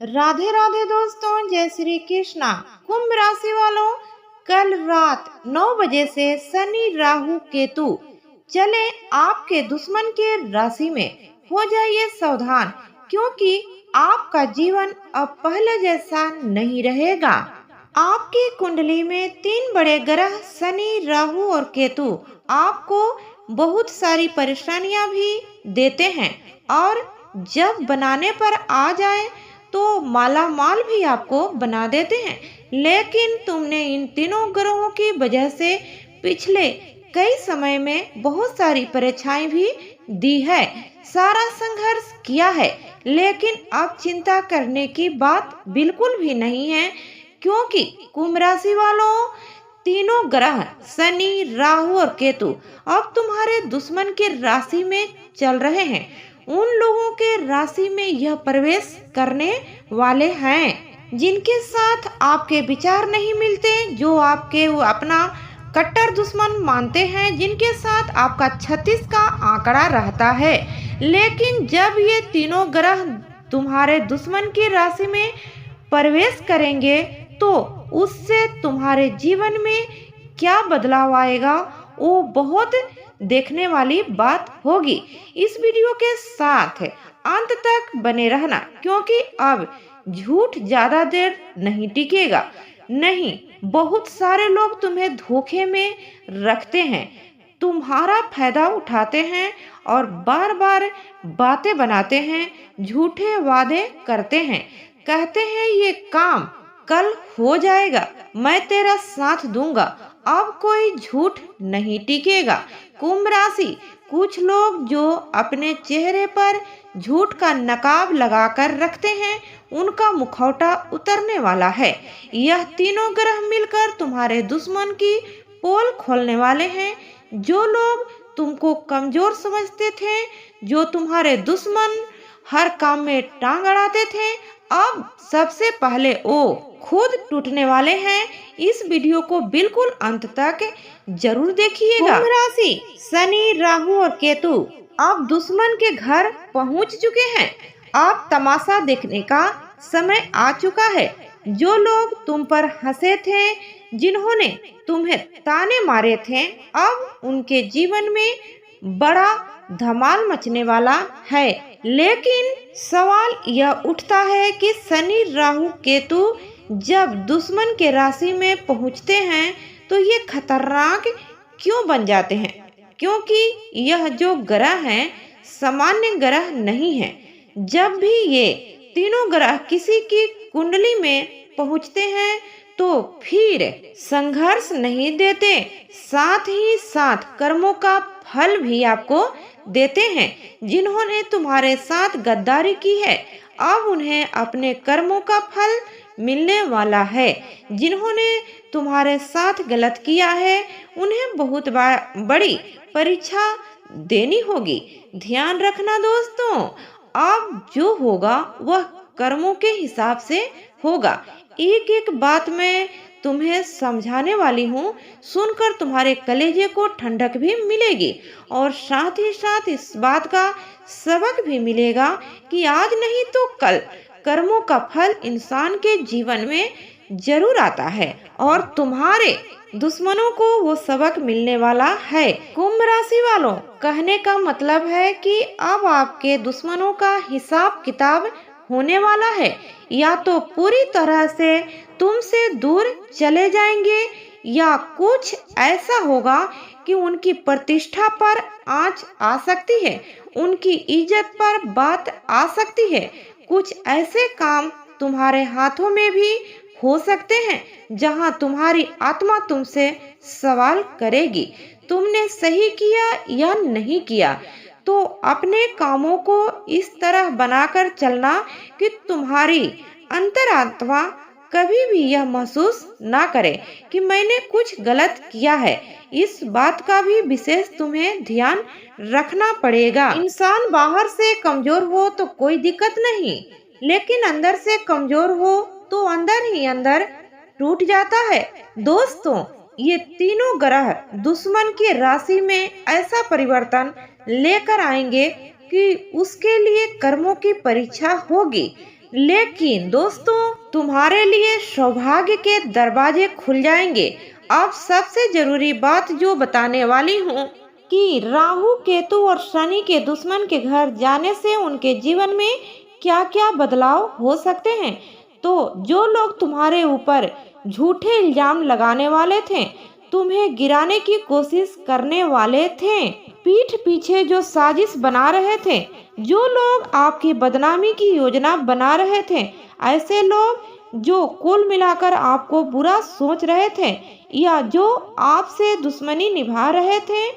राधे राधे दोस्तों, जय श्री कृष्णा। कुंभ राशि वालों, कल रात 9 बजे से शनि राहु केतु चले आपके दुश्मन के राशि में। हो जाइए सावधान, क्योंकि आपका जीवन अब पहले जैसा नहीं रहेगा। आपकी कुंडली में 3 बड़े ग्रह शनि राहु और केतु आपको बहुत सारी परेशानियां भी देते हैं, और जब बनाने पर आ जाए तो माला माल भी आपको बना देते हैं। लेकिन तुमने इन तीनों ग्रहों की वजह से पिछले कई समय में बहुत सारी परीक्षाएं भी दी है, सारा संघर्ष किया है। लेकिन अब चिंता करने की बात बिल्कुल भी नहीं है, क्योंकि कुंभ राशि वालों, तीनों ग्रह शनि राहु और केतु अब तुम्हारे दुश्मन के राशि में चल रहे हैं। उन लोगों के राशि में यह प्रवेश करने वाले हैं जिनके साथ आपके विचार नहीं मिलते, जो आपके अपना कट्टर दुश्मन मानते हैं, जिनके साथ आपका 36 का आंकड़ा रहता है। लेकिन जब ये तीनों ग्रह तुम्हारे दुश्मन की राशि में प्रवेश करेंगे तो उससे तुम्हारे जीवन में क्या बदलाव आएगा, वो बहुत देखने वाली बात होगी। इस वीडियो के साथ अंत तक बने रहना, क्योंकि अब झूठ ज्यादा देर नहीं टिकेगा। नहीं, बहुत सारे लोग तुम्हें धोखे में रखते हैं, तुम्हारा फायदा उठाते हैं और बार बार बातें बनाते हैं, झूठे वादे करते हैं, कहते हैं ये काम कल हो जाएगा, मैं तेरा साथ दूंगा। अब कोई झूठ नहीं टिकेगा। कुंभ राशि, कुछ लोग जो अपने चेहरे पर झूठ का नकाब लगाकर रखते हैं, उनका मुखौटा उतरने वाला है। यह तीनों ग्रह मिलकर तुम्हारे दुश्मन की पोल खोलने वाले हैं। जो लोग तुमको कमजोर समझते थे, जो तुम्हारे दुश्मन हर काम में टांग अड़ाते थे, अब सबसे पहले वो खुद टूटने वाले हैं। इस वीडियो को बिल्कुल अंत तक जरूर देखिएगा। कुंभ राशि, शनि राहु और केतु अब दुश्मन के घर पहुंच चुके हैं। अब तमाशा देखने का समय आ चुका है। जो लोग तुम पर हंसे थे, जिन्होंने तुम्हें ताने मारे थे, अब उनके जीवन में बड़ा धमाल मचने वाला है। लेकिन सवाल यह उठता है कि शनि राहु केतु जब दुश्मन के राशि में पहुंचते हैं तो ये खतरनाक क्यों बन जाते हैं? क्योंकि यह जो ग्रह हैं सामान्य ग्रह नहीं है। जब भी ये तीनों ग्रह किसी की कुंडली में पहुंचते हैं तो फिर संघर्ष नहीं देते, साथ ही साथ कर्मों का फल भी आपको देते हैं। जिन्होंने तुम्हारे साथ गद्दारी की है, अब उन्हें अपने कर्मों का फल मिलने वाला है। जिन्होंने तुम्हारे साथ गलत किया है, उन्हें बहुत बड़ी परीक्षा देनी होगी। ध्यान रखना दोस्तों, अब जो होगा वह कर्मों के हिसाब से होगा। एक एक बात मैं तुम्हें समझाने वाली हूँ, सुनकर तुम्हारे कलेजे को ठंडक भी मिलेगी, और साथ ही साथ इस बात का सबक भी मिलेगा कि आज नहीं तो कल कर्मों का फल इंसान के जीवन में जरूर आता है, और तुम्हारे दुश्मनों को वो सबक मिलने वाला है। कुंभ राशि वालों, कहने का मतलब है कि अब आपके दुश्मनों का हिसाब किताब होने वाला है। या तो पूरी तरह से तुमसे दूर चले जाएंगे, या कुछ ऐसा होगा कि उनकी प्रतिष्ठा पर आंच आ सकती है, उनकी इज्जत पर बात आ सकती है। कुछ ऐसे काम तुम्हारे हाथों में भी हो सकते हैं जहां तुम्हारी आत्मा तुमसे सवाल करेगी, तुमने सही किया या नहीं किया। तो अपने कामों को इस तरह बनाकर चलना कि तुम्हारी अंतरात्मा कभी भी यह महसूस ना करे कि मैंने कुछ गलत किया है। इस बात का भी विशेष तुम्हें ध्यान रखना पड़ेगा। इंसान बाहर से कमजोर हो तो कोई दिक्कत नहीं, लेकिन अंदर से कमजोर हो तो अंदर ही अंदर टूट जाता है। दोस्तों, ये तीनों ग्रह दुश्मन की राशि में ऐसा परिवर्तन लेकर आएंगे कि उसके लिए कर्मों की परीक्षा होगी। लेकिन दोस्तों, तुम्हारे लिए सौभाग्य के दरवाजे खुल जाएंगे। अब सबसे जरूरी बात जो बताने वाली हूँ कि राहु केतु और शनि के दुश्मन के घर जाने से उनके जीवन में क्या क्या बदलाव हो सकते हैं। तो जो लोग तुम्हारे ऊपर झूठे इल्जाम लगाने वाले थे, तुम्हें गिराने की कोशिश करने वाले थे, पीठ पीछे जो साजिश बना रहे थे, जो लोग आपकी बदनामी की योजना बना रहे थे, ऐसे लोग जो कुल मिलाकर आपको बुरा सोच रहे थे या जो आपसे दुश्मनी निभा रहे थे,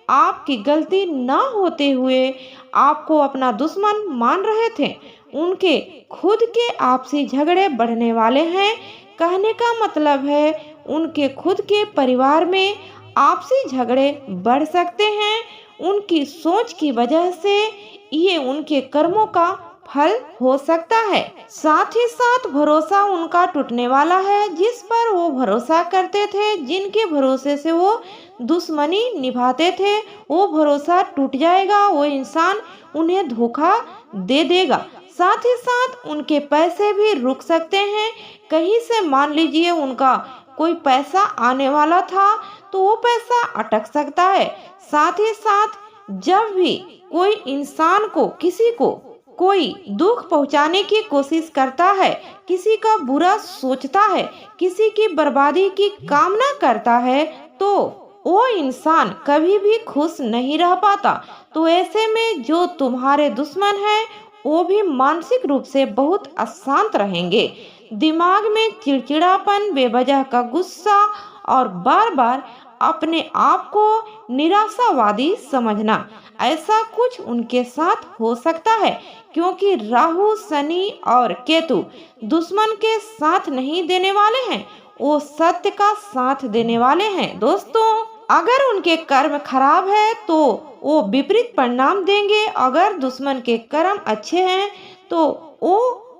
आपकी गलती न होते हुए आपको अपना दुश्मन मान रहे थे, उनके खुद के आपसी झगड़े बढ़ने वाले हैं। कहने का मतलब है उनके खुद के परिवार में आपसी झगड़े बढ़ सकते हैं। उनकी सोच की वजह से ये उनके कर्मों का फल हो सकता है। साथ ही साथ भरोसा उनका टूटने वाला है, जिस पर वो भरोसा करते थे, जिनके भरोसे से वो दुश्मनी निभाते थे, वो भरोसा टूट जाएगा। वो इंसान उन्हें धोखा दे देगा। साथ ही साथ उनके पैसे भी रुक सकते हैं। कहीं से मान लीजिए उनका कोई पैसा आने वाला था तो वो पैसा अटक सकता है। साथ ही साथ जब भी कोई इंसान को किसी को कोई दुख पहुंचाने की कोशिश करता है, किसी का बुरा सोचता है, किसी की बर्बादी की कामना करता है, तो वो इंसान कभी भी खुश नहीं रह पाता। तो ऐसे में जो तुम्हारे दुश्मन हैं वो भी मानसिक रूप से बहुत अशांत रहेंगे। दिमाग में चिड़चिड़ापन, बेवजह का गुस्सा और बार बार अपने आप को निराशावादी समझना, ऐसा कुछ उनके साथ हो सकता है। क्योंकि राहु, शनि और केतु दुश्मन के साथ नहीं देने वाले हैं, वो सत्य का साथ देने वाले हैं। दोस्तों, अगर उनके कर्म खराब है तो वो विपरीत परिणाम देंगे। अगर दुश्मन के कर्म अच्छे हैं तो वो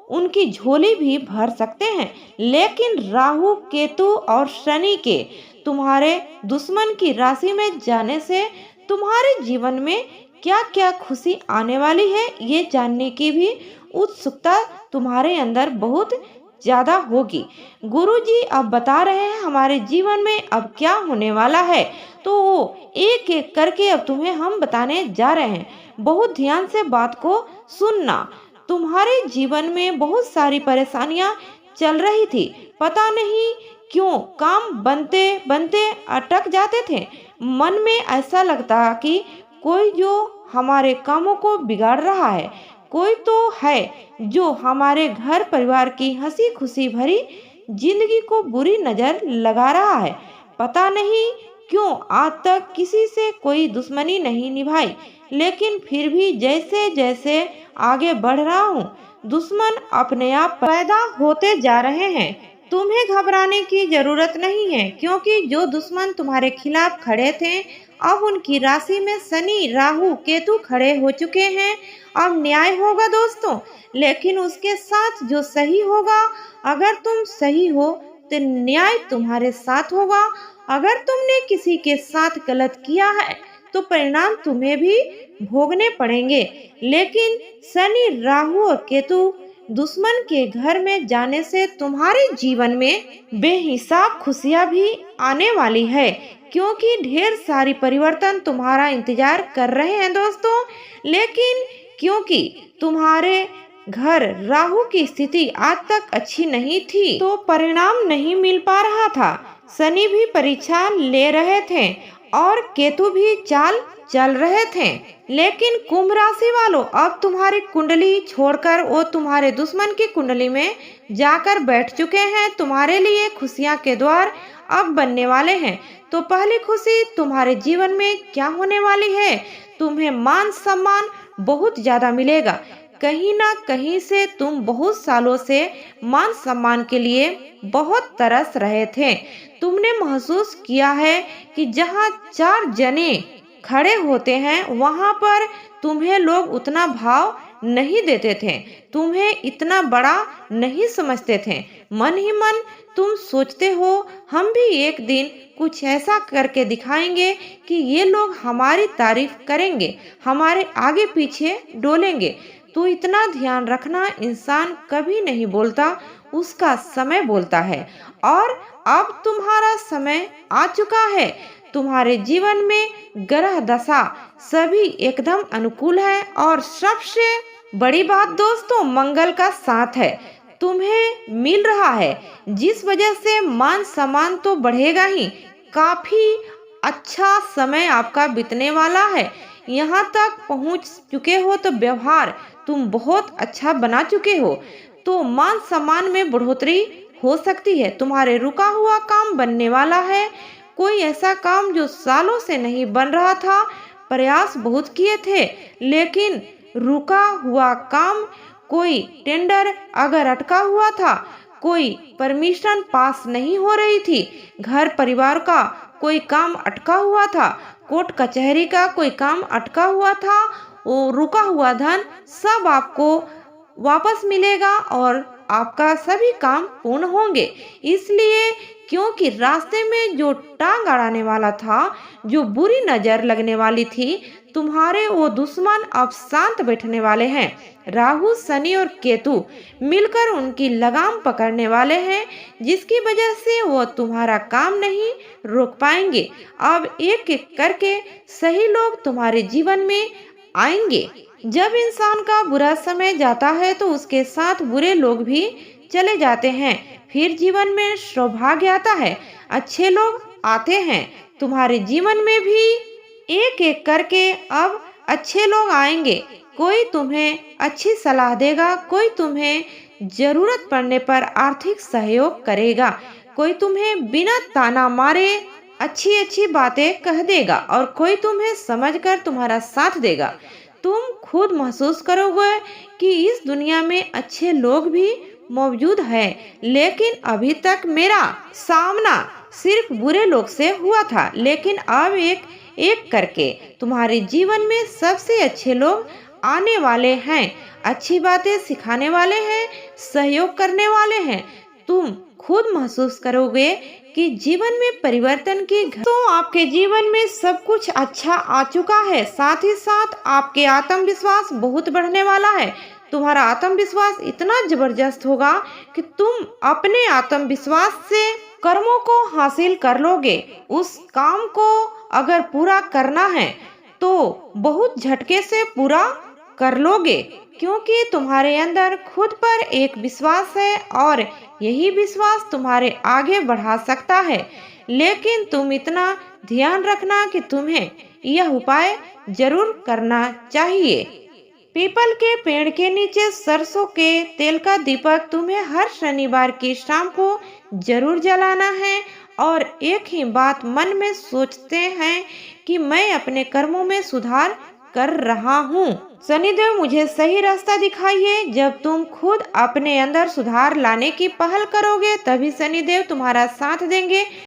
उनकी झोली भी भर सकते हैं। लेकिन राहु, केतु और शनि के तुम्हारे दुश्मन की राशि में जाने से तुम्हारे जीवन में क्या क्या खुशी आने वाली है, ये जानने की भी उत्सुकता तुम्हारे अंदर बहुत ज्यादा होगी। गुरुजी अब बता रहे हैं हमारे जीवन में अब क्या होने वाला है, तो वो एक एक करके अब तुम्हें हम बताने जा रहे हैं। बहुत ध्यान से बात को सुनना। तुम्हारे जीवन में बहुत सारी परेशानियां चल रही थी, पता नहीं क्यों काम बनते बनते अटक जाते थे। मन में ऐसा लगता कि कोई जो हमारे कामों को बिगाड़ रहा है, कोई तो है जो हमारे घर परिवार की हंसी खुशी भरी जिंदगी को बुरी नजर लगा रहा है। पता नहीं क्यों आज तक किसी से कोई दुश्मनी नहीं निभाई, लेकिन फिर भी जैसे जैसे आगे बढ़ रहा हूँ, दुश्मन अपने आप पैदा होते जा रहे हैं। तुम्हें घबराने की जरूरत नहीं है, क्योंकि जो दुश्मन तुम्हारे खिलाफ खड़े थे अब उनकी राशि में शनि, राहु, केतु खड़े हो चुके हैं। अब न्याय होगा दोस्तों, लेकिन उसके साथ जो सही होगा। अगर तुम सही हो तो न्याय तुम्हारे साथ होगा। अगर तुमने किसी के साथ गलत किया है तो परिणाम तुम्हें भी भोगने पड़ेंगे। लेकिन शनि, राहु और केतु दुश्मन के घर में जाने से तुम्हारे जीवन में बेहिसाब खुशियां भी आने वाली है, क्योंकि ढेर सारी परिवर्तन तुम्हारा इंतजार कर रहे हैं दोस्तों। लेकिन क्योंकि तुम्हारे घर राहु की स्थिति आज तक अच्छी नहीं थी तो परिणाम नहीं मिल पा रहा था। शनि भी परीक्षा ले रहे थे और केतु भी चाल चल रहे थे। लेकिन कुंभ राशि वालों, अब तुम्हारी कुंडली छोड़कर वो तुम्हारे दुश्मन की कुंडली में जाकर बैठ चुके हैं। तुम्हारे लिए खुशियां के द्वार अब बनने वाले हैं। तो पहली खुशी तुम्हारे जीवन में क्या होने वाली है, तुम्हें मान सम्मान बहुत ज्यादा मिलेगा। कहीं ना कहीं से तुम बहुत सालों से मान सम्मान के लिए बहुत तरस रहे थे। तुमने महसूस किया है कि जहाँ 4 जने खड़े होते हैं वहां पर तुम्हें लोग उतना भाव नहीं देते थे, तुम्हें इतना बड़ा नहीं समझते थे। मन ही मन तुम सोचते हो हम भी एक दिन कुछ ऐसा करके दिखाएंगे कि ये लोग हमारी तारीफ करेंगे, हमारे आगे पीछे डोलेंगे। तो इतना ध्यान रखना, इंसान कभी नहीं बोलता, उसका समय बोलता है। और अब तुम्हारा समय आ चुका है। तुम्हारे जीवन में ग्रह दशा सभी एकदम अनुकूल है और सबसे बड़ी बात दोस्तों, मंगल का साथ है, तुम्हें मिल रहा है, जिस वजह से मान सम्मान तो बढ़ेगा ही। काफी अच्छा समय आपका बीतने वाला है। यहाँ तक पहुँच चुके हो तो व्यवहार तुम बहुत अच्छा बना चुके हो, तो मान सम्मान में बढ़ोतरी हो सकती है। तुम्हारे रुका हुआ काम बनने वाला है। कोई ऐसा काम जो सालों से नहीं बन रहा था, प्रयास बहुत किए थे लेकिन रुका हुआ काम, कोई टेंडर अगर अटका हुआ था, कोई परमिशन पास नहीं हो रही थी, घर परिवार का कोई काम अटका हुआ था, कोर्ट कचहरी का कोई काम अटका हुआ था, वो रुका हुआ धन सब आपको वापस मिलेगा और आपका सभी काम पूर्ण होंगे। इसलिए क्योंकि रास्ते में जो टांग अड़ाने वाला था, जो बुरी नजर लगने वाली थी, तुम्हारे वो दुश्मन अब शांत बैठने वाले हैं। राहु, शनि और केतु मिलकर उनकी लगाम पकड़ने वाले हैं, जिसकी वजह से वो तुम्हारा काम नहीं रोक पाएंगे। अब एक एक करके सही लोग तुम्हारे जीवन में आएंगे। जब इंसान का बुरा समय जाता है तो उसके साथ बुरे लोग भी चले जाते हैं, फिर जीवन में सौभाग्य आता है, अच्छे लोग आते हैं। तुम्हारे जीवन में भी एक एक करके अब अच्छे लोग आएंगे। कोई तुम्हें अच्छी सलाह देगा, कोई तुम्हें जरूरत पड़ने पर आर्थिक सहयोग करेगा, कोई तुम्हें बिना ताना मारे अच्छी अच्छी बातें कह देगा और कोई तुम्हें समझकर तुम्हारा साथ देगा। तुम खुद महसूस करोगे कि इस दुनिया में अच्छे लोग भी मौजूद हैं, लेकिन अभी तक मेरा सामना सिर्फ बुरे लोग से हुआ था, लेकिन अब एक एक करके तुम्हारे जीवन में सबसे अच्छे लोग आने वाले हैं, अच्छी बातें सिखाने वाले हैं, सहयोग करने वाले हैं। तुम खुद महसूस करोगे कि जीवन में परिवर्तन की तो आपके जीवन में सब कुछ अच्छा आ चुका है। साथ ही साथ आपके आत्मविश्वास बहुत बढ़ने वाला है। तुम्हारा आत्मविश्वास इतना जबरदस्त होगा कि तुम अपने आत्मविश्वास से कर्मों को हासिल कर लोगे। उस काम को अगर पूरा करना है तो बहुत झटके से पूरा कर लोगे, क्योंकि तुम्हारे अंदर खुद पर एक विश्वास है और यही विश्वास तुम्हारे आगे बढ़ा सकता है। लेकिन तुम इतना ध्यान रखना कि तुम्हें यह उपाय जरूर करना चाहिए। पीपल के पेड़ के नीचे सरसों के तेल का दीपक तुम्हें हर शनिवार की शाम को जरूर जलाना है और एक ही बात मन में सोचते हैं कि मैं अपने कर्मों में सुधार कर रहा हूँ। शनिदेव मुझे सही रास्ता दिखाइए। जब तुम खुद अपने अंदर सुधार लाने की पहल करोगे तभी शनिदेव तुम्हारा साथ देंगे।